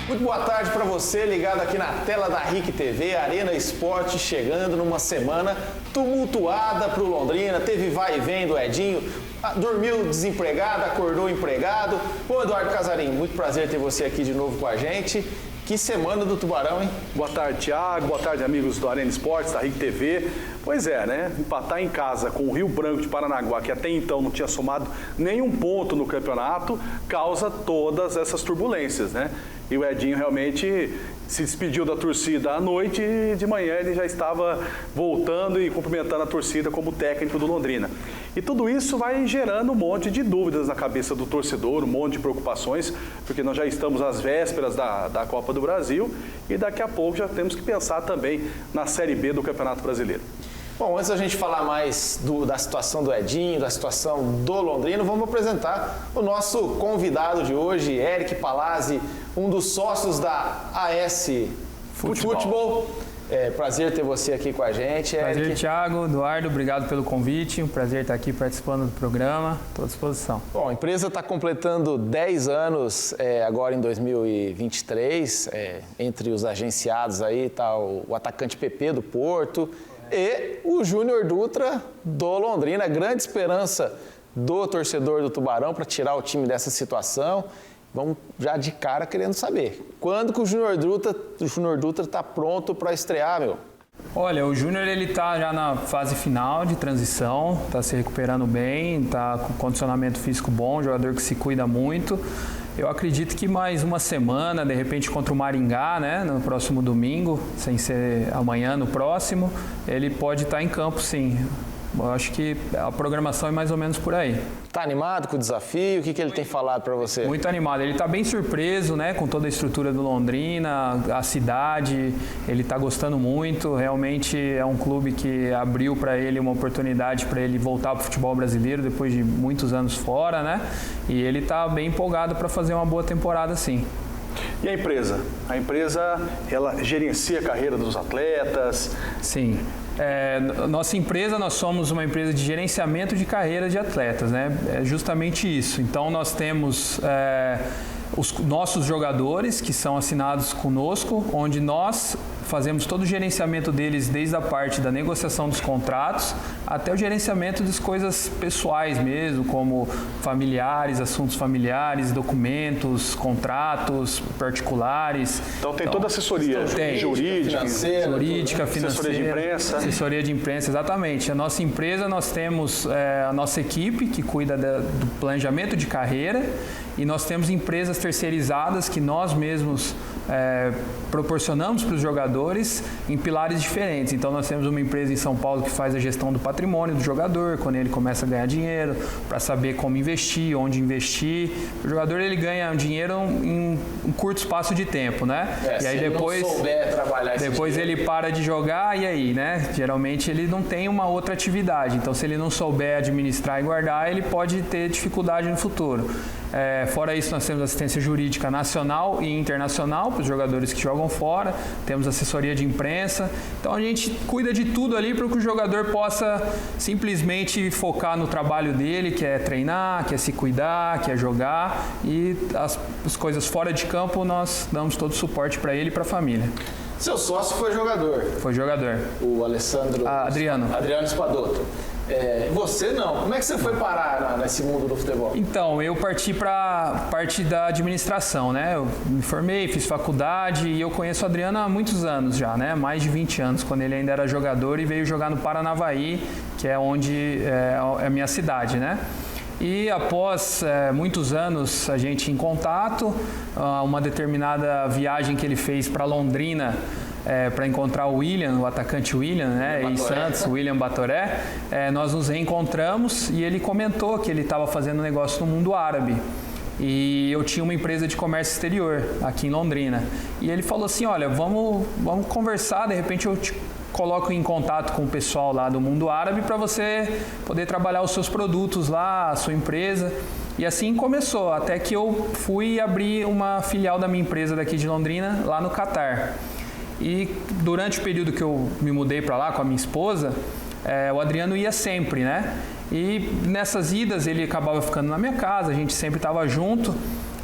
Muito boa tarde para você, ligado aqui na tela da RIC TV, Arena Esporte chegando numa semana tumultuada para o Londrina, teve vai e vem do Edinho, dormiu desempregado, acordou empregado. Ô Eduardo Casarim, muito prazer ter você aqui de novo com a gente. Que semana do Tubarão, hein? Boa tarde, Thiago. Boa tarde, amigos do Arena Esportes, da RIC TV. Pois é, né? Empatar em casa com o Rio Branco de Paranaguá, que até então não tinha somado nenhum ponto no campeonato, causa todas essas turbulências, né? E o Edinho realmente se despediu da torcida à noite e de manhã ele já estava voltando e cumprimentando a torcida como técnico do Londrina. E tudo isso vai gerando um monte de dúvidas na cabeça do torcedor, um monte de preocupações, porque nós já estamos às vésperas da Copa do Brasil e daqui a pouco já temos que pensar também na Série B do Campeonato Brasileiro. Bom, antes da gente falar mais da situação do Edinho, da situação do Londrino, vamos apresentar o nosso convidado de hoje, Eric Palazzi, um dos sócios da AS Futebol. Prazer ter você aqui com a gente, Eric. Prazer, Thiago, Eduardo, obrigado pelo convite, um prazer estar aqui participando do programa, estou à disposição. Bom, a empresa está completando 10 anos agora em 2023, entre os agenciados aí está o atacante PP do Porto e o Júnior Dutra do Londrina, grande esperança do torcedor do Tubarão para tirar o time dessa situação. Vamos já de cara querendo saber, quando que o Júnior Dutra está pronto para estrear, meu? Olha, o Júnior ele está já na fase final de transição, está se recuperando bem, está com condicionamento físico bom, jogador que se cuida muito. Eu acredito que mais uma semana, de repente contra o Maringá, né, no próximo domingo, sem ser amanhã, no próximo, ele pode estar em campo, sim. Eu acho que a programação é mais ou menos por aí. Tá animado com o desafio? O que ele tem falado para você? Muito animado. Ele está bem surpreso, né, com toda a estrutura do Londrina, a cidade. Ele está gostando muito. Realmente é um clube que abriu para ele uma oportunidade para ele voltar para o futebol brasileiro depois de muitos anos fora, né? E ele está bem empolgado para fazer uma boa temporada, sim. E a empresa? A empresa, ela gerencia a carreira dos atletas? Sim. Nossa empresa, nós somos uma empresa de gerenciamento de carreira de atletas, né? É justamente isso. Então, nós temos os nossos jogadores que são assinados conosco, onde nós fazemos todo o gerenciamento deles, desde a parte da negociação dos contratos até o gerenciamento das coisas pessoais mesmo, como familiares, assuntos familiares, documentos, contratos particulares. Então tem toda a assessoria jurídica, financeira, assessoria de imprensa. Assessoria de imprensa, exatamente. A nossa empresa, nós temos a nossa equipe que cuida do planejamento de carreira e nós temos empresas terceirizadas que nós mesmos proporcionamos para os jogadores em pilares diferentes. Então nós temos uma empresa em São Paulo que faz a gestão do patrimônio do jogador, quando ele começa a ganhar dinheiro, para saber como investir, onde investir. O jogador ele ganha dinheiro em um curto espaço de tempo, né? E aí depois, não souber trabalhar depois ele para de jogar e aí, né? Geralmente ele não tem uma outra atividade. Então se ele não souber administrar e guardar, ele pode ter dificuldade no futuro. Fora isso, nós temos assistência jurídica nacional e internacional para os jogadores que jogam fora, temos assessoria de imprensa, então a gente cuida de tudo ali para que o jogador possa simplesmente focar no trabalho dele, que é treinar, que é se cuidar, que é jogar, e as coisas fora de campo nós damos todo o suporte para ele e para a família. Seu sócio foi jogador? Foi jogador. O Adriano Spadotto. Você não. Como é que você foi parar nesse mundo do futebol? Então, eu parti para parte da administração, né? Eu me formei, fiz faculdade e eu conheço o Adriano há muitos anos já, né? Mais de 20 anos, quando ele ainda era jogador e veio jogar no Paranavaí, que é onde é a minha cidade, né? E após muitos anos a gente em contato, uma determinada viagem que ele fez para Londrina, para encontrar o William, o atacante William, né, em Santos, William Batoré, nós nos reencontramos e ele comentou que ele estava fazendo negócio no mundo árabe. E eu tinha uma empresa de comércio exterior aqui em Londrina. E ele falou assim, olha, vamos conversar, de repente eu te coloco em contato com o pessoal lá do mundo árabe para você poder trabalhar os seus produtos lá, a sua empresa. E assim começou, até que eu fui abrir uma filial da minha empresa daqui de Londrina, lá no Catar. E durante o período que eu me mudei para lá com a minha esposa, o Adriano ia sempre, né? E nessas idas ele acabava ficando na minha casa, a gente sempre estava junto.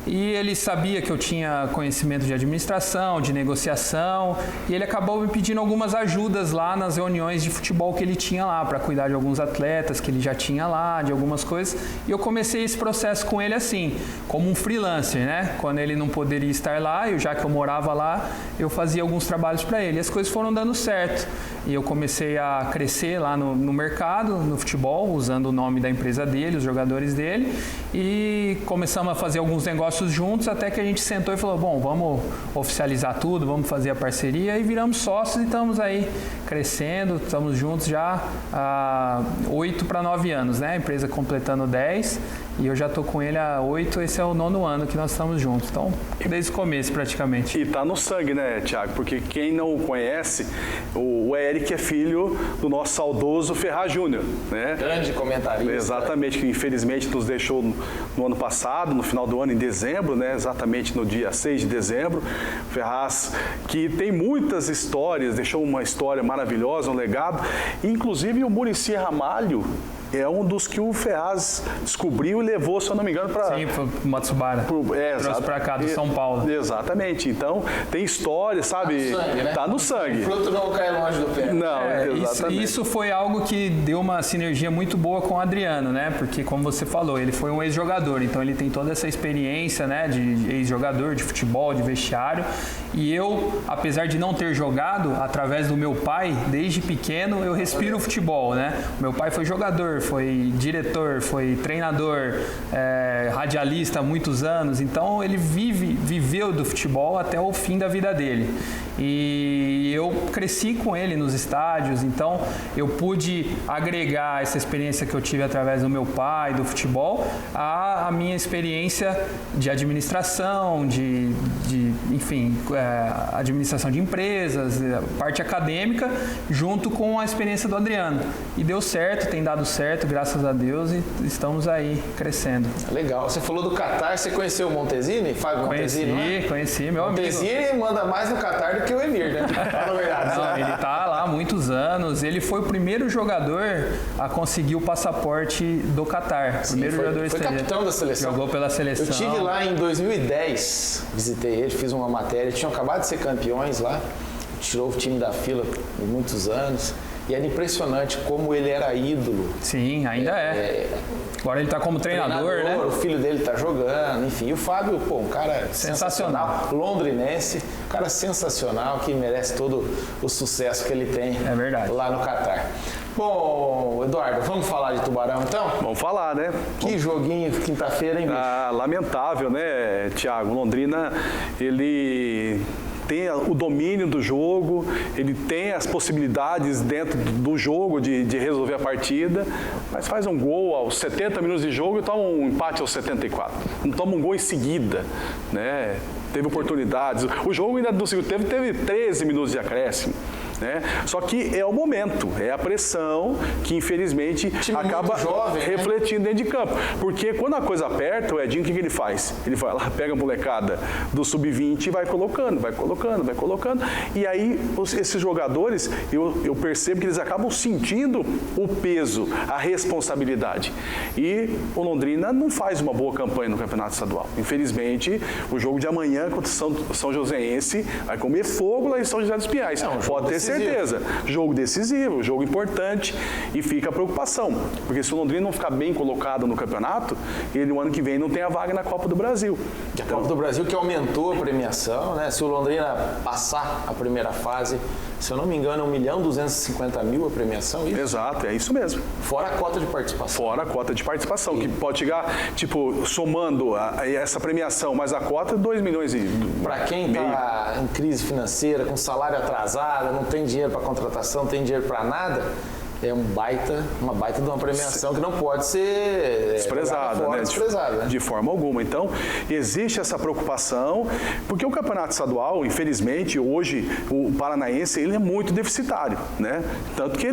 e ele sabia que eu tinha conhecimento de administração, de negociação, e ele acabou me pedindo algumas ajudas lá nas reuniões de futebol que ele tinha lá, para cuidar de alguns atletas que ele já tinha lá, de algumas coisas, e eu comecei esse processo com ele assim, como um freelancer, né? Quando ele não poderia estar lá, já que eu morava lá, eu fazia alguns trabalhos para ele, e as coisas foram dando certo, e eu comecei a crescer lá no mercado, no futebol, usando o nome da empresa dele, os jogadores dele, e começamos a fazer alguns negócios juntos, até que a gente sentou e falou, bom, vamos oficializar tudo, vamos fazer a parceria, e viramos sócios e estamos aí crescendo, estamos juntos já há 8 para 9 anos, né? A empresa completando 10, e eu já estou com ele há 8, esse é o 9º ano que nós estamos juntos, então desde o começo praticamente. E tá no sangue, né, Thiago? Porque quem não o conhece, o Eric é filho do nosso saudoso Ferraz Júnior, né? Grande comentarista. Exatamente, que infelizmente nos deixou no ano passado, no final do ano, em dezembro, né? Exatamente no dia 6 de dezembro. Ferraz, que tem muitas histórias, deixou uma história maravilhosa, um legado. Inclusive o Muricy Ramalho é um dos que o Ferraz descobriu e levou, se eu não me engano, para... Sim, foi o Matsubara. Trouxe para cá, do São Paulo. Exatamente. Então, tem história, sabe? Tá no sangue, né? Tá no sangue. O fruto não cai longe do pé. Não, exatamente. Isso foi algo que deu uma sinergia muito boa com o Adriano, né? Porque, como você falou, ele foi um ex-jogador, então ele tem toda essa experiência, né? De ex-jogador, de futebol, de vestiário. E eu, apesar de não ter jogado, através do meu pai, desde pequeno, eu respiro o futebol, né? Meu pai foi jogador, foi diretor, foi treinador, radialista há muitos anos, então ele viveu do futebol até o fim da vida dele. E eu cresci com ele nos estádios, então eu pude agregar essa experiência que eu tive através do meu pai, do futebol, à minha experiência de administração, enfim, administração de empresas, parte acadêmica, junto com a experiência do Adriano. E deu certo, tem dado certo, graças a Deus, e estamos aí crescendo. Legal. Você falou do Catar, você conheceu o Montesini? Fábio Montesini? Conheci, meu amigo. Montesini manda mais no Catar do que o Emir, né? Fala a verdade. Não, ele tá lá há muitos anos. Ele foi o primeiro jogador a conseguir o passaporte do Catar. Sim, primeiro jogador foi capitão da seleção. Jogou pela seleção. Eu estive lá em 2010, visitei ele, fiz uma matéria. Tinham acabado de ser campeões lá, tirou o time da fila por muitos anos. E era impressionante como ele era ídolo. Sim, ainda é. Agora ele está como treinador, né? O filho dele está jogando, enfim. E o Fábio, pô, um cara sensacional. Londrinense, um cara sensacional que merece todo o sucesso que ele tem lá no Catar. Bom, Eduardo, vamos falar de Tubarão então? Vamos falar, né? Que joguinho quinta-feira, hein, bicho? Lamentável, né, Thiago? Londrina, ele tem o domínio do jogo, ele tem as possibilidades dentro do jogo de resolver a partida, mas faz um gol aos 70 minutos de jogo e toma um empate aos 74. Não toma um gol em seguida, né? Teve oportunidades. O jogo ainda do segundo tempo teve 13 minutos de acréscimo. Né? Só que é o momento, é a pressão que infelizmente acaba refletindo dentro de campo. Porque quando a coisa aperta, o Edinho, o que ele faz? Ele vai lá, pega a molecada do sub-20 e vai colocando. E aí esses jogadores, eu percebo que eles acabam sentindo o peso, a responsabilidade. E o Londrina não faz uma boa campanha no Campeonato Estadual. Infelizmente, o jogo de amanhã contra o São Joséense vai comer fogo lá em São José dos Pinhais. Pode ter certeza. Jogo decisivo, jogo importante, e fica a preocupação. Porque se o Londrina não ficar bem colocado no campeonato, ele no ano que vem não tem a vaga na Copa do Brasil. A Copa do Brasil que aumentou a premiação, né? Se o Londrina passar a primeira fase, se eu não me engano, 1.250.000 a premiação, isso? Exato, é isso mesmo. Fora a cota de participação. Fora a cota de participação, que pode chegar, tipo, somando essa premiação mais a cota, 2 milhões e para quem está em crise financeira, com salário atrasado, não tem dinheiro para contratação, não tem dinheiro para nada, é uma baita de uma premiação que não pode ser desprezada, né? Desprezada. De forma alguma. Então, existe essa preocupação, porque o campeonato estadual, infelizmente, hoje, o paranaense, ele é muito deficitário, né? Tanto que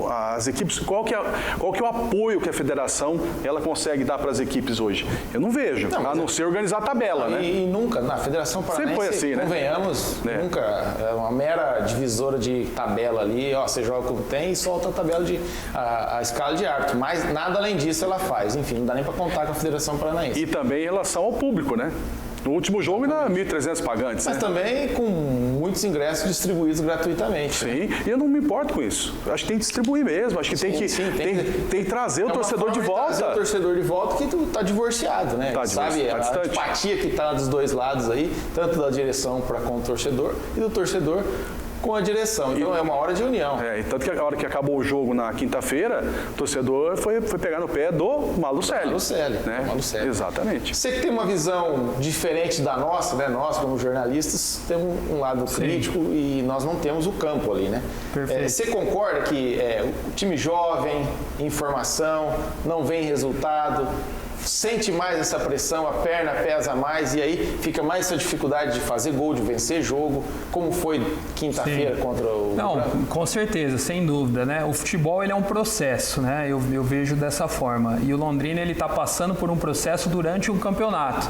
as equipes, qual que é o apoio que a federação ela consegue dar para as equipes hoje? Eu não vejo, a não ser organizar a tabela, né? E nunca, na Federação Paranaense, sempre foi assim, convenhamos, nunca, é uma mera divisora de tabela ali, ó, você joga como tem e solta a tabela a escala de árbitro, mas nada além disso ela faz. Enfim, não dá nem para contar com a Federação Paranaense. E também em relação ao público, né? No último jogo ainda 1.300 pagantes. Mas também com muitos ingressos distribuídos gratuitamente. Sim, e eu não me importo com isso. Acho que tem que distribuir mesmo. Acho que tem que trazer o torcedor de volta. Trazer o torcedor de volta que tá divorciado, né? Sabe, a antipatia que tá dos dois lados aí, tanto da direção para com o torcedor e do torcedor com a direção. Então é uma hora de união. E tanto que a hora que acabou o jogo na quinta-feira, o torcedor foi pegar no pé do Malucelli. Malucelli. Exatamente. Você que tem uma visão diferente da nossa, né? Nós, como jornalistas, temos um lado crítico e nós não temos o campo ali, né? Perfeito. Você concorda que o time jovem, informação, não vem resultado, sente mais essa pressão, a perna pesa mais e aí fica mais essa dificuldade de fazer gol, de vencer jogo, como foi quinta-feira contra o... Não, com certeza, sem dúvida, né? O futebol ele é um processo, né? Eu vejo dessa forma. E o Londrina ele está passando por um processo durante um campeonato.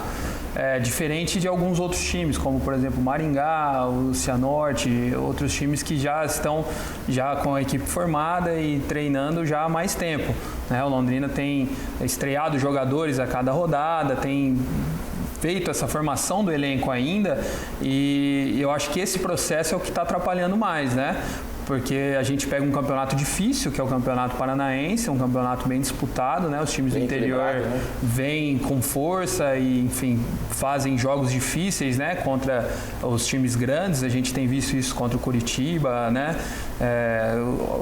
Diferente de alguns outros times, como por exemplo o Maringá, o Cianorte, outros times que já estão com a equipe formada e treinando já há mais tempo. O Londrina tem estreado jogadores a cada rodada, tem feito essa formação do elenco ainda e eu acho que esse processo é o que está atrapalhando mais, né? Porque a gente pega um campeonato difícil, que é o Campeonato Paranaense, um campeonato bem disputado, né? Os times do interior vêm com força e, enfim, fazem jogos difíceis, né? Contra os times grandes, a gente tem visto isso contra o Curitiba, né?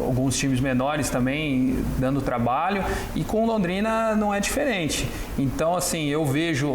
Alguns times menores também dando trabalho e com o Londrina não é diferente. Então, assim,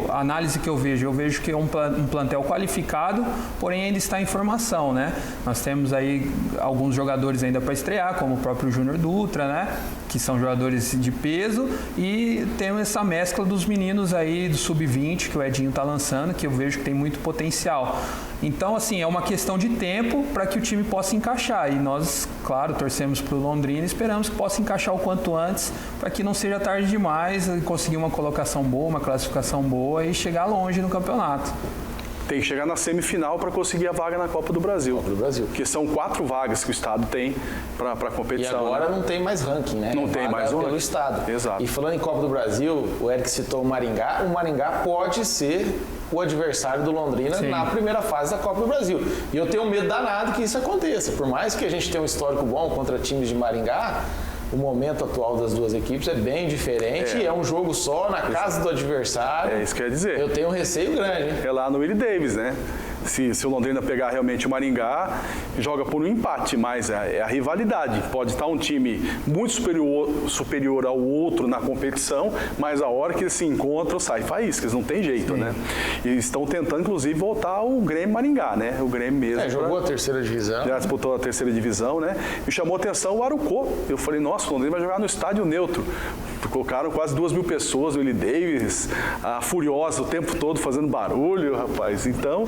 a análise que eu vejo que é um plantel qualificado, porém ainda está em formação, né? Nós temos aí alguns jogadores ainda para estrear, como o próprio Júnior Dutra, né? Que são jogadores de peso e temos essa mescla dos meninos aí do Sub-20 que o Edinho está lançando, que eu vejo que tem muito potencial. Então, assim, é uma questão de tempo para que o time possa encaixar e nós, claro, torcemos para o Londrina e esperamos que possa encaixar o quanto antes para que não seja tarde demais e conseguir uma colocação boa, uma classificação boa e chegar longe no campeonato. Tem que chegar na semifinal para conseguir a vaga na Copa do Brasil. Porque são 4 vagas que o Estado tem para a competição. E agora não tem mais ranking, né? Não tem mais um pelo Estado. Exato. E falando em Copa do Brasil, o Eric citou o Maringá pode ser o adversário do Londrina na primeira fase da Copa do Brasil. E eu tenho medo danado que isso aconteça. Por mais que a gente tenha um histórico bom contra times de Maringá, o momento atual das duas equipes é bem diferente e é um jogo só na casa do adversário. É isso que quer dizer. Eu tenho um receio grande, hein? É lá no Willie Davis, né? Se o Londrina pegar realmente o Maringá, joga por um empate, mas é a rivalidade. Pode estar um time muito superior ao outro na competição, mas a hora que eles se encontram, sai faíscas, não tem jeito, né? E estão tentando, inclusive, voltar o Grêmio Maringá, né? O Grêmio mesmo. Jogou a terceira divisão. Já disputou a terceira divisão, né? Me chamou a atenção o Arucó. Eu falei, nossa, o Londrina vai jogar no estádio neutro. Colocaram quase 2.000 pessoas no Willie Davis, a Furiosa o tempo todo fazendo barulho, rapaz. Então...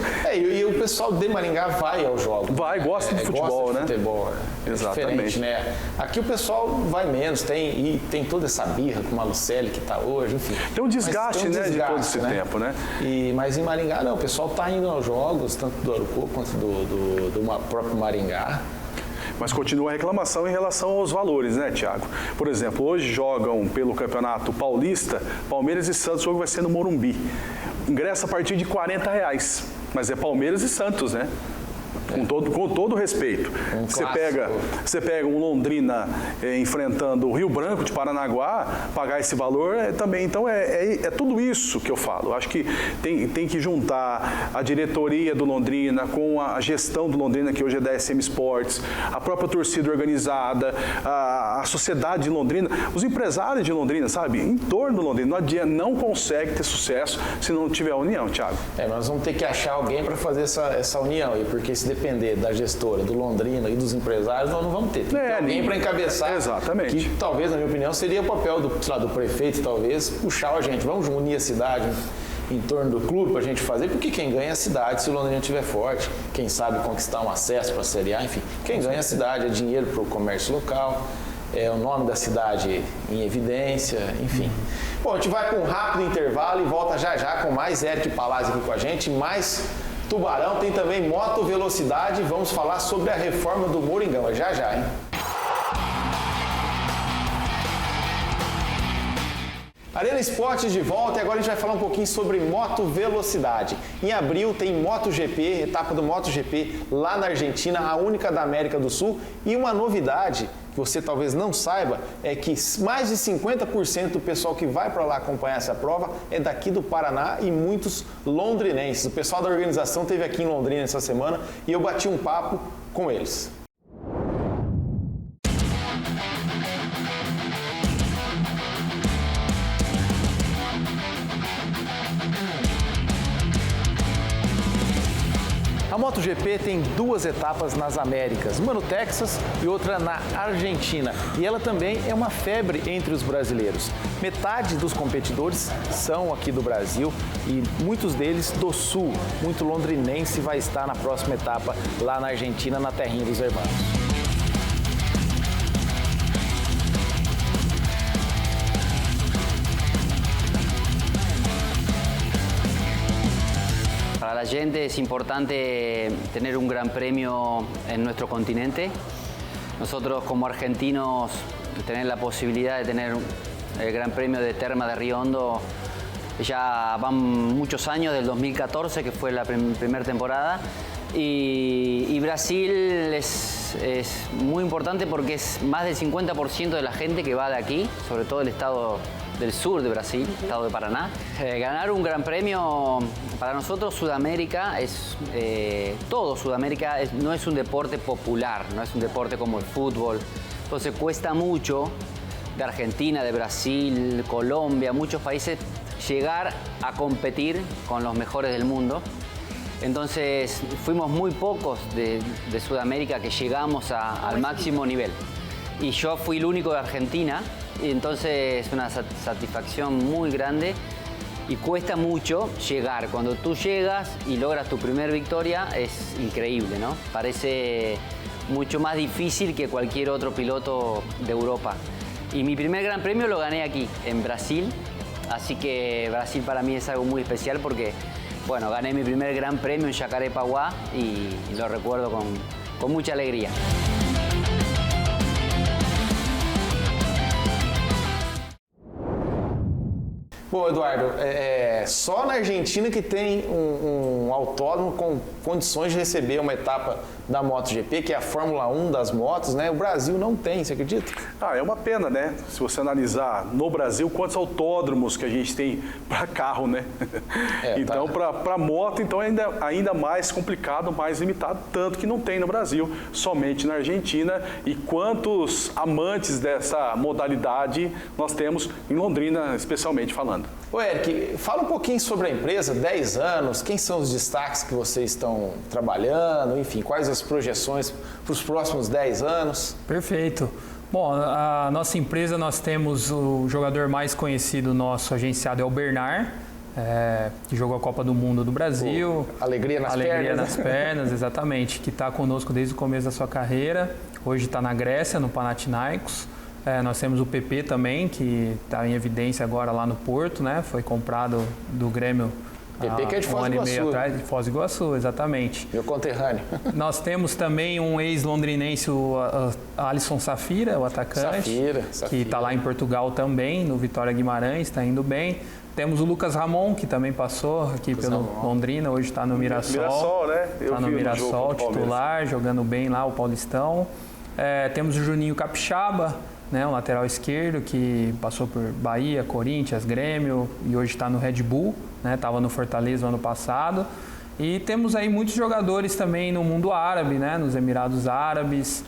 E o pessoal de Maringá vai ao jogo. Gosta de futebol, né? Futebol, Exatamente. Né? Aqui o pessoal vai menos, tem toda essa birra com o Malucelli que está hoje, enfim. Tem um desgaste, né, de todo esse tempo, né? Mas em Maringá não, o pessoal está indo aos jogos, tanto do Arucó quanto do próprio Maringá. Mas continua a reclamação em relação aos valores, né, Thiago? Por exemplo, hoje jogam pelo Campeonato Paulista, Palmeiras e Santos, o jogo vai ser no Morumbi. Ingresso a partir de R$40, mas é Palmeiras e Santos, né? Com todo respeito. Você pega um Londrina enfrentando o Rio Branco de Paranaguá, pagar esse valor também. Então é tudo isso que eu falo. Acho que tem que juntar a diretoria do Londrina com a gestão do Londrina, que hoje é da SM Sports, a própria torcida organizada, a sociedade de Londrina, os empresários de Londrina, sabe? Em torno do Londrina. Não consegue ter sucesso se não tiver união, Thiago. Nós vamos ter que achar alguém para fazer essa união aí, porque se depender da gestora, do Londrina e dos empresários, nós não vamos ter. Tem que ter alguém para encabeçar. Exatamente. Que talvez, na minha opinião, seria o papel do prefeito, talvez, puxar a gente. Vamos unir a cidade em torno do clube para a gente fazer, porque quem ganha é a cidade se o Londrina estiver forte, quem sabe conquistar um acesso para a Série A, enfim. Quem ganha é a cidade, é dinheiro para o comércio local, é o nome da cidade em evidência, enfim. Bom, a gente vai com um rápido intervalo e volta já com mais Eric Palazzi aqui com a gente, mais Tubarão, tem também Moto Velocidade. Vamos falar sobre a reforma do Moringão. Já, hein? Arena Esportes de volta e agora a gente vai falar um pouquinho sobre moto velocidade. Em abril tem MotoGP, etapa do MotoGP lá na Argentina, a única da América do Sul. E uma novidade que você talvez não saiba é que mais de 50% do pessoal que vai para lá acompanhar essa prova é daqui do Paraná e muitos londrinenses. O pessoal da organização esteve aqui em Londrina essa semana e eu bati um papo com eles. A MotoGP tem duas etapas nas Américas, uma no Texas e outra na Argentina. E ela também é uma febre entre os brasileiros. Metade dos competidores são aqui do Brasil e muitos deles do Sul. Muito londrinense vai estar na próxima etapa lá na Argentina, na terrinha dos hermanos. Para la gente es importante tener un gran premio en nuestro continente. Nosotros como argentinos tener la posibilidad de tener el Gran Premio de Termas de Río Hondo ya van muchos años, del 2014 que fue la primera temporada. Y Brasil es muy importante porque es más del 50% de la gente que va de aquí, sobre todo el estado del sur de Brasil, estado de Paraná. Ganar un gran premio para nosotros, Sudamérica, todo Sudamérica no es un deporte popular, no es un deporte como el fútbol. Entonces cuesta mucho de Argentina, de Brasil, Colombia, muchos países llegar a competir con los mejores del mundo. Entonces fuimos muy pocos de Sudamérica que llegamos al máximo nivel. Y yo fui el único de Argentina, y entonces es una satisfacción muy grande y cuesta mucho llegar. Cuando tú llegas y logras tu primer victoria es increíble, ¿no? Parece mucho más difícil que cualquier otro piloto de Europa. Y mi primer gran premio lo gané aquí, en Brasil, así que Brasil para mí es algo muy especial porque, bueno, gané mi primer gran premio en Jacarepaguá y lo recuerdo con mucha alegría. Bom, Eduardo, só na Argentina que tem um autódromo com condições de receber uma etapa da MotoGP, que é a Fórmula 1 das motos, né? O Brasil não tem, você acredita? É uma pena, né? Se você analisar no Brasil, quantos autódromos que a gente tem para carro, né? Então, para moto, então ainda mais complicado, mais limitado, tanto que não tem no Brasil, somente na Argentina. E quantos amantes dessa modalidade nós temos em Londrina, especialmente falando. Ô Eric, fala um pouquinho sobre a empresa, 10 anos, quem são os destaques que vocês estão trabalhando, enfim, quais as projeções para os próximos 10 anos? Perfeito. Bom, a nossa empresa, nós temos o jogador mais conhecido nosso agenciado é o Bernard, que jogou a Copa do Mundo do Brasil. Alegria nas pernas. Alegria nas pernas, exatamente, que está conosco desde o começo da sua carreira, hoje está na Grécia, no Panathinaikos. Nós temos o PP também, que está em evidência agora lá no Porto, né? Foi comprado do Grêmio PP que é de Foz do um ano Iguaçu. E meio atrás, de Foz do Iguaçu, exatamente. Meu conterrâneo. Nós temos também um ex-londrinense, o Alisson Safira, o atacante, que está lá em Portugal também, no Vitória Guimarães, está indo bem. Temos o Lucas Ramon, que também passou aqui pelo Londrina, hoje está no Mirassol. Mirassol, né? Está no Mirassol, titular, jogando bem lá o Paulistão. Temos o Juninho Capixaba, né, um lateral esquerdo que passou por Bahia, Corinthians, Grêmio e hoje está no Red Bull, né, estava no Fortaleza no ano passado. E temos aí muitos jogadores também no mundo árabe, né, nos Emirados Árabes,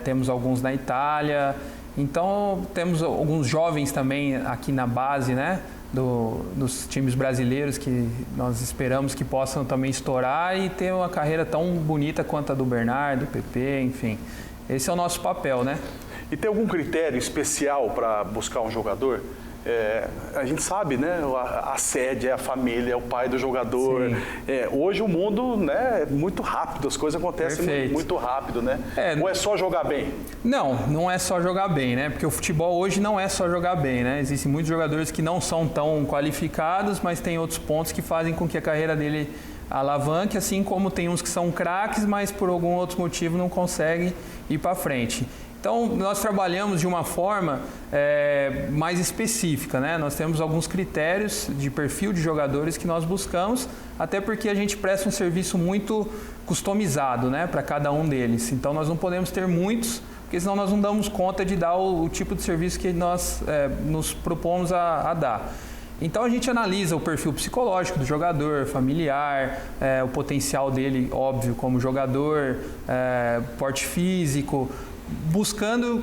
temos alguns na Itália. Então temos alguns jovens também aqui na base, né, dos times brasileiros que nós esperamos que possam também estourar e ter uma carreira tão bonita quanto a do Bernardo, do PP, enfim. Esse é o nosso papel, né? E tem algum critério especial para buscar um jogador? A gente sabe, né? A sede, a família, é o pai do jogador. Hoje o mundo, né, é muito rápido, as coisas acontecem muito rápido, né? Ou é só jogar bem? Não é só jogar bem, né? Porque o futebol hoje não é só jogar bem, né? Existem muitos jogadores que não são tão qualificados, mas tem outros pontos que fazem com que a carreira dele alavanque, assim como tem uns que são craques, mas por algum outro motivo não conseguem ir para frente. Então, nós trabalhamos de uma forma mais específica, né? Nós temos alguns critérios de perfil de jogadores que nós buscamos, até porque a gente presta um serviço muito customizado, né, para cada um deles. Então, nós não podemos ter muitos, porque senão nós não damos conta de dar o tipo de serviço que nós nos propomos a dar. Então a gente analisa o perfil psicológico do jogador, familiar, o potencial dele, óbvio, como jogador, porte físico, buscando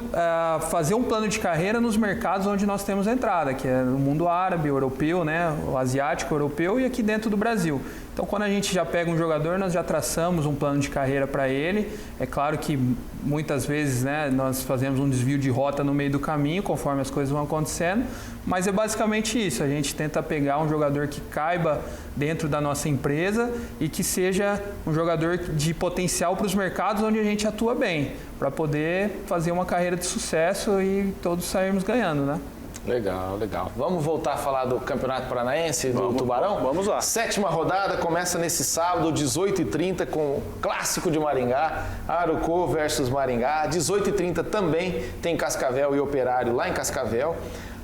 fazer um plano de carreira nos mercados onde nós temos entrada, que é no mundo árabe, europeu, né, o asiático, europeu e aqui dentro do Brasil. Então, quando a gente já pega um jogador, nós já traçamos um plano de carreira para ele. É claro que muitas vezes, né, nós fazemos um desvio de rota no meio do caminho, conforme as coisas vão acontecendo, mas é basicamente isso. A gente tenta pegar um jogador que caiba dentro da nossa empresa e que seja um jogador de potencial para os mercados onde a gente atua bem, para poder fazer uma carreira de sucesso e todos sairmos ganhando, né? Legal, legal. Vamos voltar a falar do Campeonato Paranaense do Tubarão? Vamos lá. 7ª rodada começa nesse sábado, 18h30, com o Clássico de Maringá, Arucó versus Maringá. 18h30 também tem Cascavel e Operário lá em Cascavel.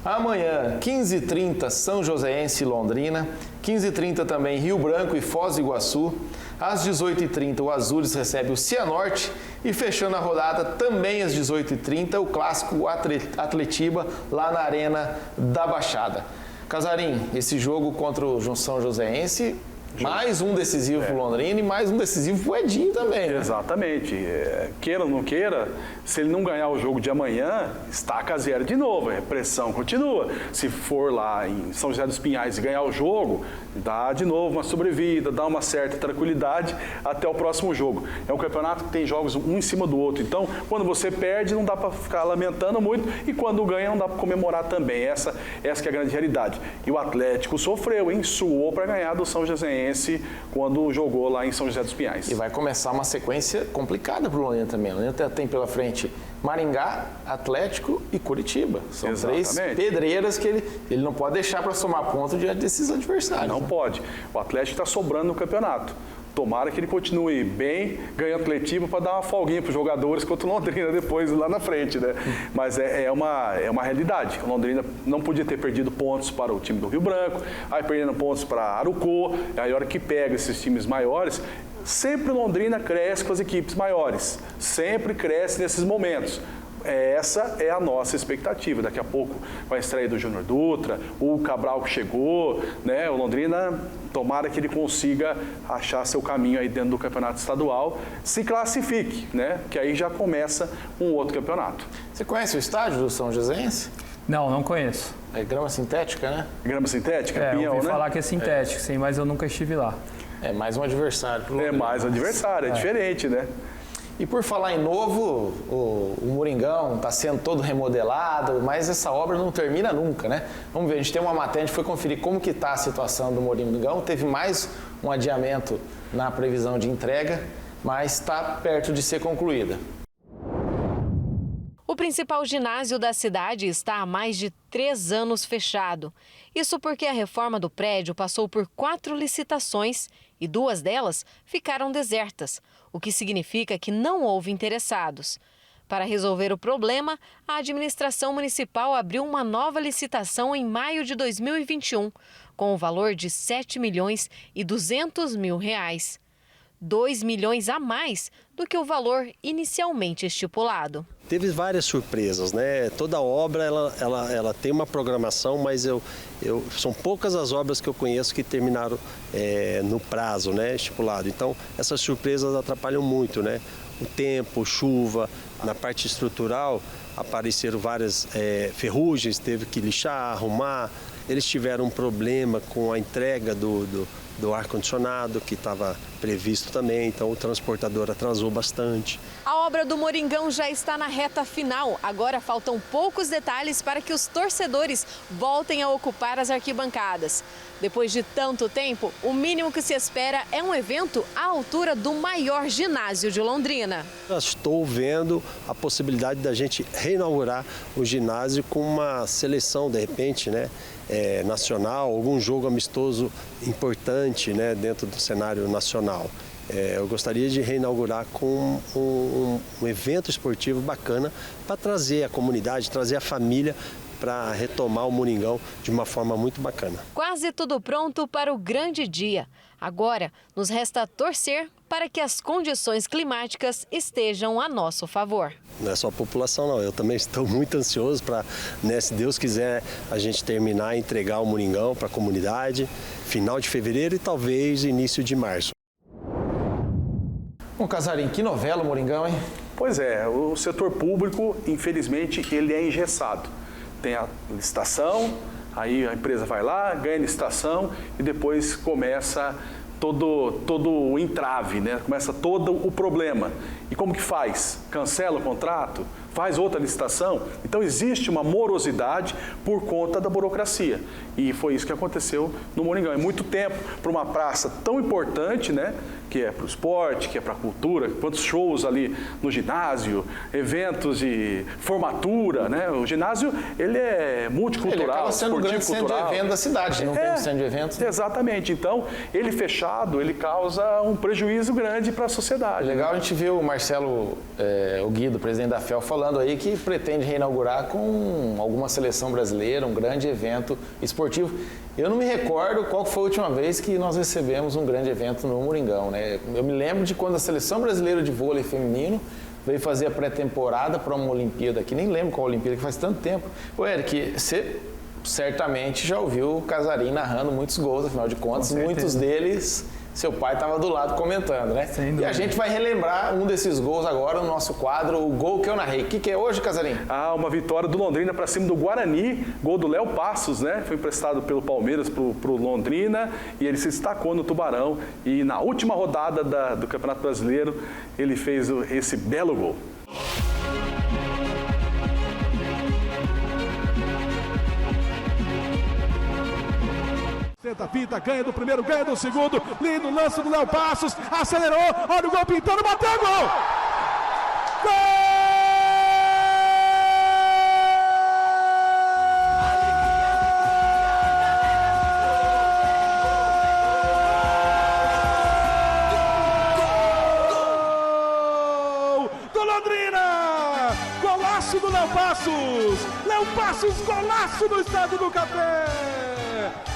Amanhã, 15h30, São Joséense e Londrina. 15h30 também Rio Branco e Foz do Iguaçu. Às 18h30, o Azures recebe o Cianorte. E fechando a rodada, também às 18h30, o clássico Atletiba, lá na Arena da Baixada. Casarim, esse jogo contra o São Joséense, mais um decisivo para o Londrina e mais um decisivo para o Edinho também, né? Exatamente. Queira ou não queira, se ele não ganhar o jogo de amanhã, estaca 0 de novo, a pressão continua. Se for lá em São José dos Pinhais e ganhar o jogo, dá de novo uma sobrevida, dá uma certa tranquilidade até o próximo jogo. É um campeonato que tem jogos um em cima do outro, então quando você perde não dá para ficar lamentando muito e quando ganha não dá para comemorar também. Essa que é a grande realidade. E o Atlético sofreu, hein? Suou para ganhar do São Joséense quando jogou lá em São José dos Pinhais. E vai começar uma sequência complicada para o Londrina também. O Londrina tem pela frente Maringá, Atlético e Curitiba. São três pedreiras que ele não pode deixar para somar ponto diante desses adversários. Não pode. O Atlético está sobrando no campeonato. Tomara que ele continue bem, ganhe Atletiba para dar uma folguinha para os jogadores contra o Londrina depois lá na frente, né? Mas é uma realidade. O Londrina não podia ter perdido pontos para o time do Rio Branco, aí perdendo pontos para Arucó, aí a hora que pega esses times maiores, sempre Londrina cresce com as equipes maiores, sempre cresce nesses momentos. Essa é a nossa expectativa. Daqui a pouco vai estreia do Júnior Dutra, o Cabral que chegou, né? O Londrina, tomara que ele consiga achar seu caminho aí dentro do campeonato estadual, se classifique, né? Que aí já começa um outro campeonato. Você conhece o estádio do São Joséense? Não conheço. É grama sintética, né? Grama sintética? Pinhão, eu ouvi né? falar que é sintético, sim, mas eu nunca estive lá. É mais um adversário pro Londrina. É mais um adversário, é diferente, né? E por falar em novo, o Moringão está sendo todo remodelado, mas essa obra não termina nunca, né? Vamos ver, a gente tem uma matéria, a gente foi conferir como que está a situação do Moringão. Teve mais um adiamento na previsão de entrega, mas está perto de ser concluída. O principal ginásio da cidade está há mais de 3 anos fechado. Isso porque a reforma do prédio passou por 4 licitações e 2 delas ficaram desertas, o que significa que não houve interessados. Para resolver o problema, a administração municipal abriu uma nova licitação em maio de 2021, com o valor de R$ 7.200.000. 2 milhões a mais do que o valor inicialmente estipulado. Teve várias surpresas, né? Toda obra ela tem uma programação, mas são poucas as obras que eu conheço que terminaram no prazo, né, estipulado. Então essas surpresas atrapalham muito, né? O tempo, chuva, na parte estrutural apareceram várias ferrugens, teve que lixar, arrumar. Eles tiveram um problema com a entrega do ar-condicionado, que estava previsto também, então o transportador atrasou bastante. A obra do Moringão já está na reta final. Agora faltam poucos detalhes para que os torcedores voltem a ocupar as arquibancadas. Depois de tanto tempo, o mínimo que se espera é um evento à altura do maior ginásio de Londrina. Eu estou vendo a possibilidade da gente reinaugurar o ginásio com uma seleção, de repente, né? Nacional, algum jogo amistoso importante, né, dentro do cenário nacional. eu gostaria de reinaugurar com um evento esportivo bacana para trazer a comunidade, trazer a família para retomar o Moringão de uma forma muito bacana. Quase tudo pronto para o grande dia. Agora, nos resta torcer para que as condições climáticas estejam a nosso favor. Não é só a população, não. Eu também estou muito ansioso para, se Deus quiser, a gente terminar e entregar o Moringão para a comunidade, final de fevereiro e talvez início de março. Bom, Casarim, que novela o Moringão, hein? Pois é, o setor público, infelizmente, ele é engessado. Tem a licitação, aí a empresa vai lá, ganha a licitação e depois começa todo o entrave, né? Começa todo o problema. E como que faz? Cancela o contrato? Faz outra licitação? Então existe uma morosidade por conta da burocracia. E foi isso que aconteceu no Moringão. É muito tempo para uma praça tão importante, né? Que é para o esporte, que é para a cultura, quantos shows ali no ginásio, eventos de formatura, né? O ginásio, ele é multicultural, ele acaba sendo um grande centro de evento da cidade, não tem um centro de eventos. Né? Exatamente. Então, ele fechado, ele causa um prejuízo grande para a sociedade. Legal, a gente viu o Marcelo, o Guido, presidente da FEL, falando aí que pretende reinaugurar com alguma seleção brasileira, um grande evento esportivo. Eu não me recordo qual foi a última vez que nós recebemos um grande evento no Moringão, né? Eu me lembro de quando a Seleção Brasileira de Vôlei Feminino veio fazer a pré-temporada para uma Olimpíada aqui, nem lembro qual Olimpíada, que faz tanto tempo. Ô, Eric, você certamente já ouviu o Casarim narrando muitos gols, afinal de contas, muitos deles seu pai estava do lado comentando, né? E a gente vai relembrar um desses gols agora no nosso quadro, o gol que eu narrei. O que é hoje, Casarim? Uma vitória do Londrina para cima do Guarani, gol do Léo Passos, né? Foi emprestado pelo Palmeiras pro Londrina e ele se destacou no Tubarão. E na última rodada do Campeonato Brasileiro, ele fez esse belo gol. Tenta, pinta, ganha do primeiro, ganha do segundo. Lindo lance do Léo Passos. Acelerou. Olha o gol pintando, bateu, gol! Gol! Do Londrina! Golaço do Léo Passos! Léo Passos, golaço no Estádio do Café!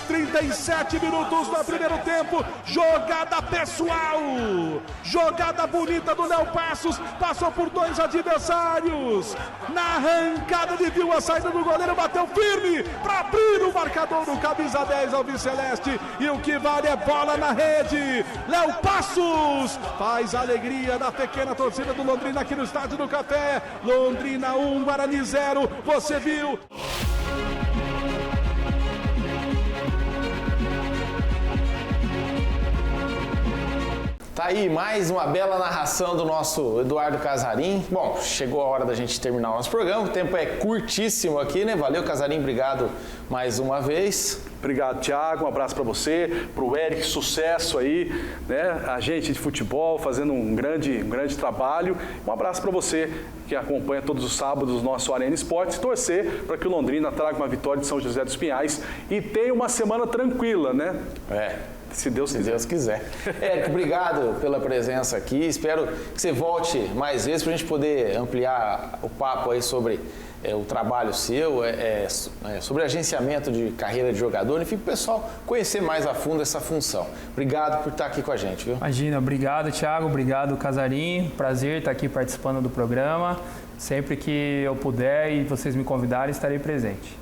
37 minutos no primeiro tempo, jogada pessoal, jogada bonita do Léo Passos, passou por dois adversários, na arrancada ele viu a saída do goleiro, bateu firme para abrir o marcador do camisa 10 Alviceleste, e o que vale é bola na rede. Léo Passos faz a alegria da pequena torcida do Londrina aqui no Estádio do Café. Londrina 1, Guarani 0, você viu? Tá aí mais uma bela narração do nosso Eduardo Casarim. Bom, chegou a hora da gente terminar o nosso programa, o tempo é curtíssimo aqui, né? Valeu, Casarim, obrigado mais uma vez. Obrigado, Thiago, um abraço para você, para o Eric, sucesso aí, né? A gente de futebol fazendo um grande trabalho. Um abraço para você que acompanha todos os sábados o nosso Arena Esportes, torcer para que o Londrina traga uma vitória de São José dos Pinhais e tenha uma semana tranquila, né? Se Deus quiser. Érico, obrigado pela presença aqui. Espero que você volte mais vezes para a gente poder ampliar o papo aí sobre o trabalho seu, sobre agenciamento de carreira de jogador, enfim, para o pessoal conhecer mais a fundo essa função. Obrigado por estar aqui com a gente, viu? Imagina, obrigado, Thiago, obrigado, Casarim. Prazer estar aqui participando do programa. Sempre que eu puder e vocês me convidarem, estarei presente.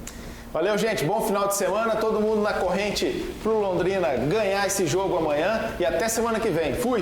Valeu, gente. Bom final de semana. Todo mundo na corrente pro Londrina ganhar esse jogo amanhã. E até semana que vem. Fui!